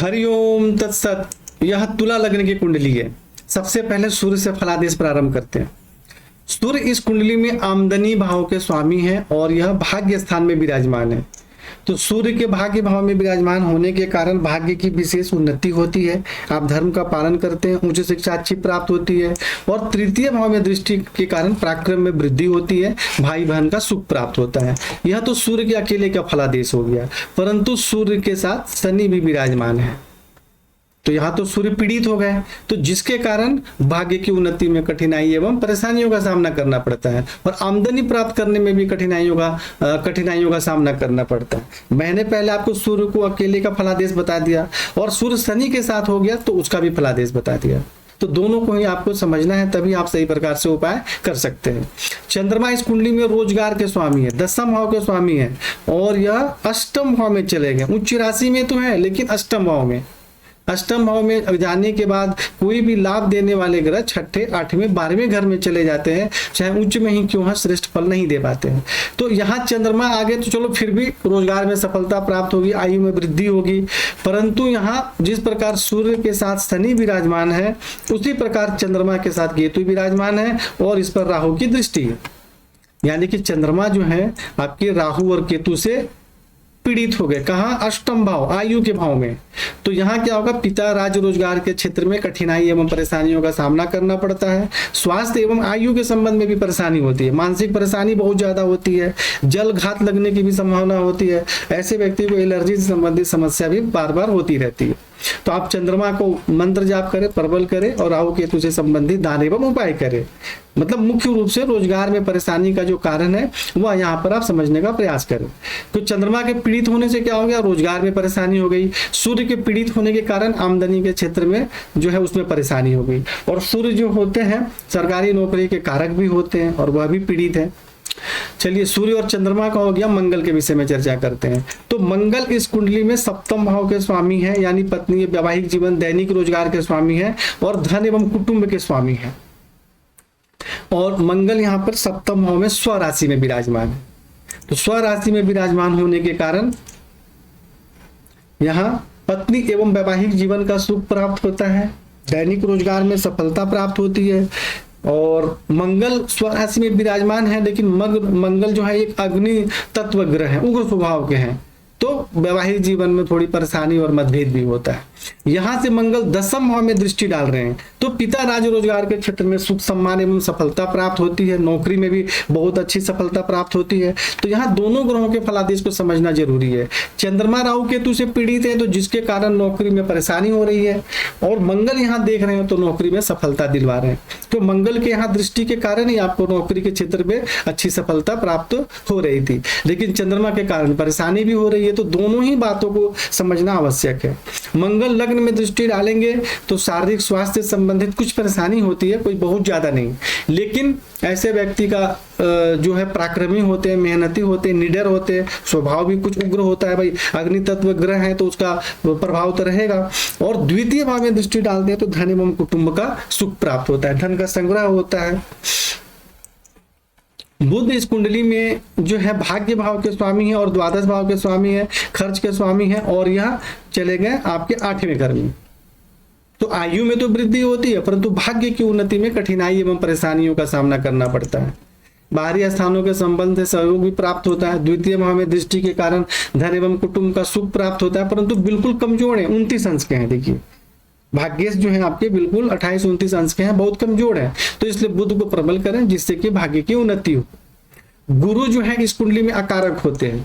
हरिओम तत्सत। यह तुला लग्न की कुंडली है। सबसे पहले सूर्य से फलादेश प्रारंभ करते हैं। सूर्य इस कुंडली में आमदनी भाव के स्वामी है और यह भाग्य स्थान में विराजमान है। तो सूर्य के भाग्य भाव में विराजमान होने के कारण भाग्य की विशेष उन्नति होती है। आप धर्म का पालन करते हैं, उच्च शिक्षा अच्छी प्राप्त होती है और तृतीय भाव में दृष्टि के कारण पराक्रम में वृद्धि होती है, भाई बहन का सुख प्राप्त होता है। यह तो सूर्य के अकेले का फलादेश हो गया, परंतु सूर्य के साथ शनि भी विराजमान है। तो यहाँ तो सूर्य पीड़ित हो गए, तो जिसके कारण भाग्य की उन्नति में कठिनाई एवं परेशानियों का सामना करना पड़ता है और आमदनी प्राप्त करने में भी कठिनाइयों का सामना करना पड़ता है। मैंने पहले आपको सूर्य को अकेले का फलादेश बता दिया और सूर्य शनि के साथ हो गया तो उसका भी फलादेश बता दिया। तो दोनों को ही आपको समझना है, तभी आप सही प्रकार से उपाय कर सकते हैं। चंद्रमा इस कुंडली में रोजगार के स्वामी है, दसम भाव के स्वामी है और यह अष्टम भाव में चले गए। उच्च राशि में तो है लेकिन अष्टम भाव में, अष्टम भाव में जाने के बाद कोई भी लाभ देने वाले ग्रह छठे, आठवें, 12वें घर में चले जाते हैं, चाहे उच्च में ही क्यों है, श्रेष्ठ फल नहीं दे पाते हैं। तो यहाँ चंद्रमा आगे तो चलो फिर भी रोजगार में सफलता प्राप्त होगी, आयु में वृद्धि होगी, परंतु यहाँ जिस प्रकार सूर्य के साथ शनि विराजमान है उसी प्रकार चंद्रमा के साथ केतु विराजमान है और इस पर राहु की दृष्टि है। यानी कि चंद्रमा जो है आपके राहु और केतु से पीड़ित हो गए। कहाँ? अष्टम भाव, आयु के भाव में। तो यहाँ क्या होगा, पिता राज रोजगार के क्षेत्र में कठिनाई एवं परेशानियों का सामना करना पड़ता है। स्वास्थ्य एवं आयु के संबंध में भी परेशानी होती है, मानसिक परेशानी बहुत ज्यादा होती है, जल घात लगने की भी संभावना होती है। ऐसे व्यक्ति को एलर्जी से संबंधित समस्या भी बार बार होती रहती है। तो आप चंद्रमा को मंत्र जाप करें, प्रबल करें और राहु केतु से संबंधित दान एवं उपाय करें। मतलब मुख्य रूप से रोजगार में परेशानी का जो कारण है वह यहाँ पर आप समझने का प्रयास करें। तो चंद्रमा के पीड़ित होने से क्या हो गया, रोजगार में परेशानी हो गई। सूर्य के पीड़ित होने के कारण आमदनी के क्षेत्र में जो है उसमें परेशानी हो गई। और सूर्य जो होते हैं सरकारी नौकरी के कारक भी होते हैं और वह भी पीड़ित है। चलिए, सूर्य और चंद्रमा का हो गया, मंगल के विषय में चर्चा करते हैं। तो मंगल इस कुंडली में सप्तम भाव के स्वामी है, यानी पत्नी, वैवाहिक जीवन, दैनिक रोजगार के स्वामी है और धन एवं कुटुंब के स्वामी है। और मंगल यहाँ पर सप्तम भाव में स्वराशि में विराजमान है। तो स्वराशि में विराजमान होने के कारण यहाँ पत्नी एवं वैवाहिक जीवन का सुख प्राप्त होता है, दैनिक रोजगार में सफलता प्राप्त होती है। और मंगल स्वराशि में विराजमान है, लेकिन मंगल जो है एक अग्नि तत्व ग्रह है, उग्र स्वभाव के हैं, तो वैवाहिक जीवन में थोड़ी परेशानी और मतभेद भी होता है। यहां से मंगल दसम भाव में दृष्टि डाल रहे हैं, तो पिता राज रोजगार के क्षेत्र में सुख सम्मान एवं सफलता प्राप्त होती है, नौकरी में भी बहुत अच्छी सफलता प्राप्त होती है। तो यहाँ दोनों ग्रहों के फलादेश को समझना जरूरी है। चंद्रमा राहु केतु से पीड़ित है तो जिसके कारण नौकरी में परेशानी हो रही है, और मंगल यहाँ देख रहे हैं तो नौकरी में सफलता दिलवा रहे हैं। तो मंगल के यहाँ दृष्टि के कारण ही आपको नौकरी के क्षेत्र में अच्छी सफलता प्राप्त हो रही थी, लेकिन चंद्रमा के कारण परेशानी भी हो रही है। तो दोनों ही बातों को समझना आवश्यक है। मंगल लग्न में दृष्टि डालेंगे तो शारीरिक स्वास्थ्य से संबंधित कुछ परेशानी होती है, कोई बहुत ज्यादा नहीं, लेकिन ऐसे व्यक्ति का जो है पराक्रमी होते हैं, मेहनती होते हैं, निडर होते हैं, स्वभाव भी कुछ उग्र होता है। भाई अग्नि तत्व ग्रह है तो उसका प्रभाव तो रहेगा। और द्वितीय भाव में दृष्टि डालते हैं तो धन एवं कुटुंब का सुख प्राप्त होता है, धन का संग्रह होता है। बुध इस कुंडली में जो है भाग्य भाव के स्वामी है और द्वादश भाव के स्वामी है, खर्च के स्वामी है, और यह चले गए आपके 8वें घर में। तो आयु में तो वृद्धि होती है, परंतु भाग्य की उन्नति में कठिनाई एवं परेशानियों का सामना करना पड़ता है। बाहरी स्थानों के संबंध से सहयोग भी प्राप्त होता है। द्वितीय भाव में दृष्टि के कारण धन एवं कुटुंब का सुख प्राप्त होता है, परंतु बिल्कुल कमजोर है, 29 अंश के हैं। देखिए भाग्येश जो है आपके बिल्कुल 28-29 अंश के हैं, बहुत कमजोर है। तो इसलिए बुध को प्रबल करें जिससे कि भाग्य की उन्नति हो। गुरु जो है इस कुंडली में अकारक होते हैं,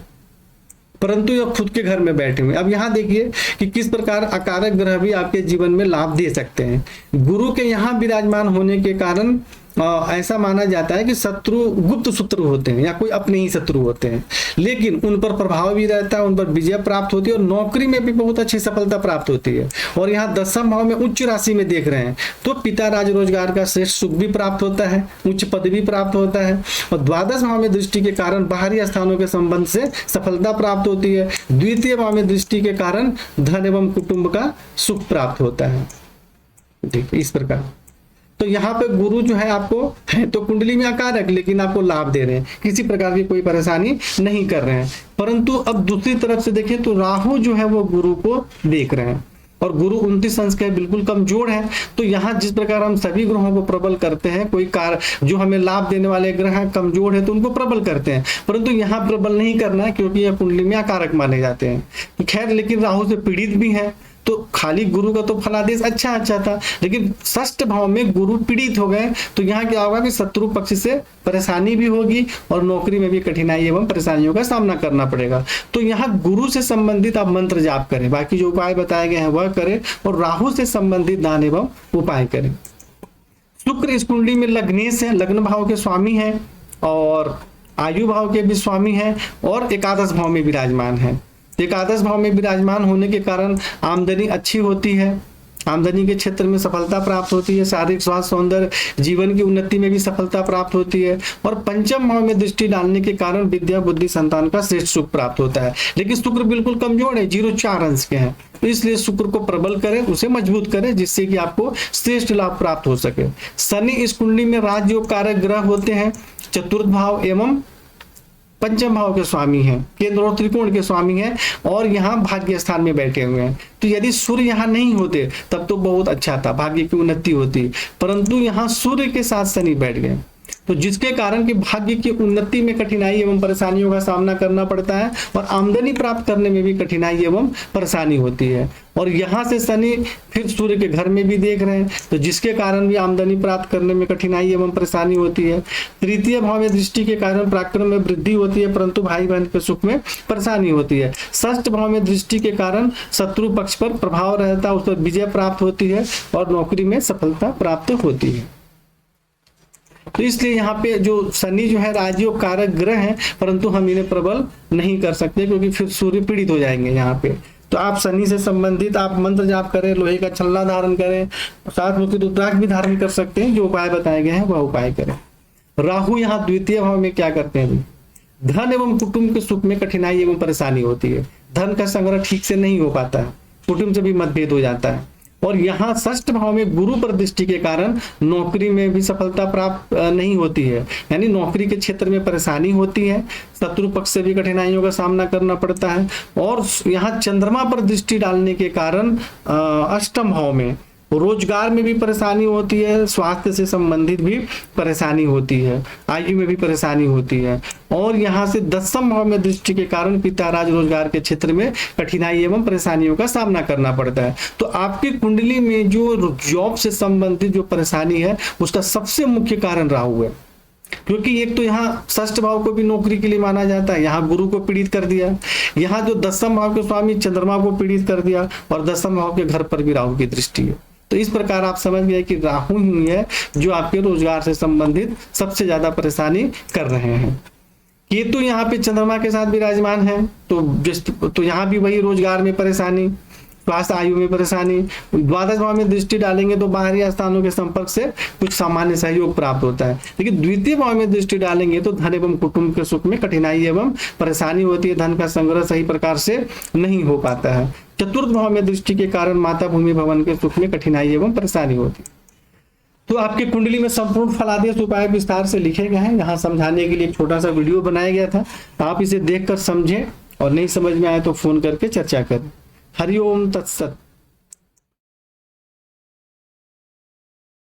परंतु यह खुद के घर में बैठे हुए। अब यहाँ देखिए कि किस प्रकार अकारक ग्रह भी आपके जीवन में लाभ दे सकते हैं। गुरु के यहाँ विराजमान होने के कारण ऐसा माना जाता है कि शत्रु गुप्त शत्रु होते हैं या कोई अपने ही शत्रु होते हैं, लेकिन उन पर प्रभाव भी रहता है, उन पर विजय प्राप्त होती है और नौकरी में भी बहुत अच्छी सफलता प्राप्त होती है। और यहाँ दसम भाव में उच्च राशि में देख रहे हैं तो पिता राज रोजगार का श्रेष्ठ सुख भी प्राप्त होता है, उच्च पद भी प्राप्त होता है। और द्वादश भाव में दृष्टि के कारण बाहरी स्थानों के संबंध से सफलता प्राप्त होती है। द्वितीय भाव में दृष्टि के कारण धन एवं कुटुंब का सुख प्राप्त होता है। ठीक, इस प्रकार तो यहाँ पे गुरु जो है आपको है तो कुंडली में अकारक, लेकिन आपको लाभ दे रहे हैं, किसी प्रकार की कोई परेशानी नहीं कर रहे हैं। परंतु अब दूसरी तरफ से देखें तो राहु जो है वो गुरु को देख रहे हैं। और गुरु 29 अंश के बिल्कुल कमजोर है। तो यहाँ जिस प्रकार हम सभी ग्रहों को प्रबल करते हैं, कोई कार जो हमें लाभ देने वाले ग्रह कमजोर है तो उनको प्रबल करते हैं, परंतु यहाँ प्रबल नहीं करना है क्योंकि यह कुंडली में अकारक माने जाते हैं। खैर, लेकिन राहु से पीड़ित भी है, तो खाली गुरु का तो फलादेश अच्छा था, लेकिन षष्ठ भाव में गुरु पीड़ित हो गए तो यहाँ क्या होगा कि शत्रु पक्ष से परेशानी भी होगी और नौकरी में भी कठिनाई एवं परेशानियों का सामना करना पड़ेगा। तो यहाँ गुरु से संबंधित आप मंत्र जाप करें, बाकी जो उपाय बताए गए हैं वह करें, और राहु से संबंधित दान एवं उपाय करें। शुक्र इस कुंडली में लग्नेश है, लग्न भाव के स्वामी है और आयु भाव के भी स्वामी है और एकादश भाव में विराजमान है। एकादश भाव में विराजमान होने के कारण आमदनी अच्छी होती है, आमदनी के क्षेत्र में सफलता प्राप्त होती है, शारीरिक स्वास्थ्य सौंदर्य जीवन की उन्नति में भी सफलता प्राप्त होती है, और पंचम भाव में दृष्टि डालने के कारण विद्या बुद्धि संतान का श्रेष्ठ सुख प्राप्त होता है। लेकिन शुक्र बिल्कुल कमजोर है, 0-4 अंश के हैं, तो इसलिए शुक्र को प्रबल करें, उसे मजबूत करें जिससे कि आपको श्रेष्ठ लाभ प्राप्त हो सके। शनि इस कुंडली में राजयोग कारक ग्रह होते हैं, चतुर्थ भाव एवं पंचम भाव के स्वामी हैं, केंद्र और त्रिकोण के स्वामी हैं और यहाँ भाग्य स्थान में बैठे हुए हैं। तो यदि सूर्य यहाँ नहीं होते तब तो बहुत अच्छा था, भाग्य की उन्नति होती, परंतु यहाँ सूर्य के साथ शनि बैठ गए, तो जिसके कारण कि भाग्य की उन्नति में कठिनाई एवं परेशानियों का सामना करना पड़ता है और आमदनी प्राप्त करने में भी कठिनाई एवं परेशानी होती है। और यहाँ से शनि फिर सूर्य के घर में भी देख रहे हैं, तो जिसके कारण भी आमदनी प्राप्त करने में कठिनाई एवं परेशानी होती है। तृतीय भाव में दृष्टि के कारण पराक्रम में वृद्धि होती है, परंतु भाई बहन के सुख में परेशानी होती है। षष्ठ भाव में दृष्टि के कारण शत्रु पक्ष पर प्रभाव रहता है, उस पर विजय प्राप्त होती है और नौकरी में सफलता प्राप्त होती है। तो इसलिए यहाँ पे जो शनि जो है राजयोग कारक ग्रह है, परंतु हम इन्हें प्रबल नहीं कर सकते क्योंकि फिर सूर्य पीड़ित हो जाएंगे यहाँ पे। तो आप शनि से संबंधित आप मंत्र जाप करें, लोहे का छल्ला धारण करें, साथ में रुद्राक्ष भी धारण कर सकते हैं, जो उपाय बताए गए हैं वह उपाय करें। राहु यहाँ द्वितीय भाव में क्या करते हैं, धन एवं कुटुंब के सुख में कठिनाई एवं परेशानी होती है, धन का संग्रह ठीक से नहीं हो पाता है, कुटुंब से भी मतभेद हो जाता है। और यहाँ षष्ठ भाव में गुरु पर दृष्टि के कारण नौकरी में भी सफलता प्राप्त नहीं होती है, यानी नौकरी के क्षेत्र में परेशानी होती है, शत्रु पक्ष से भी कठिनाइयों का सामना करना पड़ता है। और यहाँ चंद्रमा पर दृष्टि डालने के कारण अष्टम भाव में रोजगार में भी परेशानी होती है, स्वास्थ्य से संबंधित भी परेशानी होती है, आयु में भी परेशानी होती है। और यहाँ से दसम भाव में दृष्टि के कारण पिता राज रोजगार के क्षेत्र में कठिनाई एवं परेशानियों का सामना करना पड़ता है। तो आपकी कुंडली में जो जॉब से संबंधित जो परेशानी है उसका सबसे मुख्य कारण राहु है, क्योंकि एक तो यहाँ षष्ठ भाव को भी नौकरी के लिए माना जाता है, यहाँ गुरु को पीड़ित कर दिया, यहाँ जो दसम भाव के स्वामी चंद्रमा को पीड़ित कर दिया और दसम भाव के घर पर भी राहु की दृष्टि है। तो इस प्रकार आप समझ गए कि राहु ही है जो आपके रोजगार से संबंधित सबसे ज्यादा कर रहे हैं। केतु यहाँ पे चंद्रमा के साथ विराजमान है, तो यहाँ भी वही रोजगार में परेशानी, स्वास्थ्य आयु में परेशानी। द्वादश भाव में दृष्टि डालेंगे तो बाहरी स्थानों के संपर्क से कुछ सामान्य सहयोग प्राप्त होता है, लेकिन द्वितीय भाव में दृष्टि डालेंगे तो धन एवं कुटुंब के सुख में कठिनाई एवं परेशानी होती है, धन का संग्रह सही प्रकार से नहीं हो पाता है। चतुर्थ भाव में दृष्टि के कारण माता भूमि भवन के सुख में कठिनाई एवं परेशानी होती है। तो आपकी कुंडली में संपूर्ण फलादेश उपाय विस्तार से लिखे गए हैं, यहाँ समझाने के लिए एक छोटा सा वीडियो बनाया गया था, आप इसे देखकर समझें और नहीं समझ में आए तो फोन करके चर्चा करें। हरिओम तत्सत।